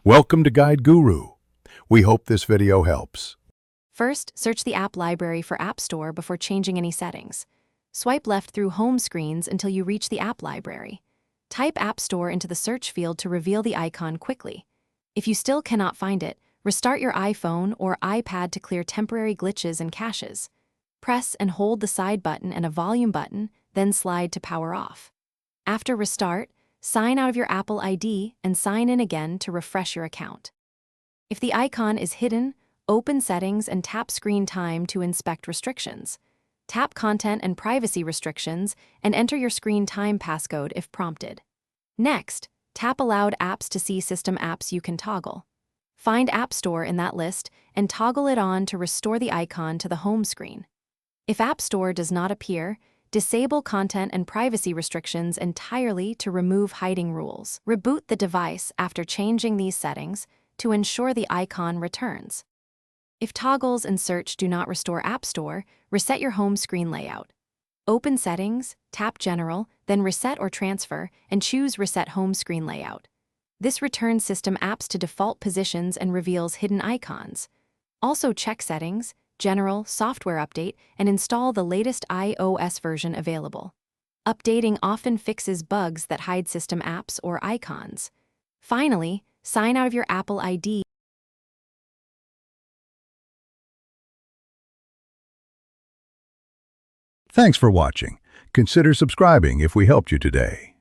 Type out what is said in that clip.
Welcome to Guide Guru. We hope this video helps. First, search the app library for App Store before changing any settings. Swipe left through home screens until you reach the app library. Type App Store into the search field to reveal the icon quickly. If you still cannot find it, restart your iPhone or iPad to clear temporary glitches and caches. Press and hold the side button and a volume button, then slide to power off. After restart, sign out of your Apple ID and sign in again to refresh your account. If the icon is hidden, open Settings and tap Screen Time to inspect restrictions. Tap Content and Privacy Restrictions and enter your screen time passcode if prompted. Next, tap Allowed Apps to see system apps you can toggle. Find App Store in that list and toggle it on to restore the icon to the home screen. If App Store does not appear, disable content and privacy restrictions entirely to remove hiding rules. Reboot the device after changing these settings to ensure the icon returns. If toggles and search do not restore App Store, reset your home screen layout. Open Settings, tap General, then Reset or Transfer, and choose Reset Home Screen Layout. This returns system apps to default positions and reveals hidden icons. Also check Settings, General, Software Update, and install the latest iOS version available. Updating often fixes bugs that hide system apps or icons. Finally, sign out of your Apple ID. Thanks for watching. Consider subscribing if we helped you today.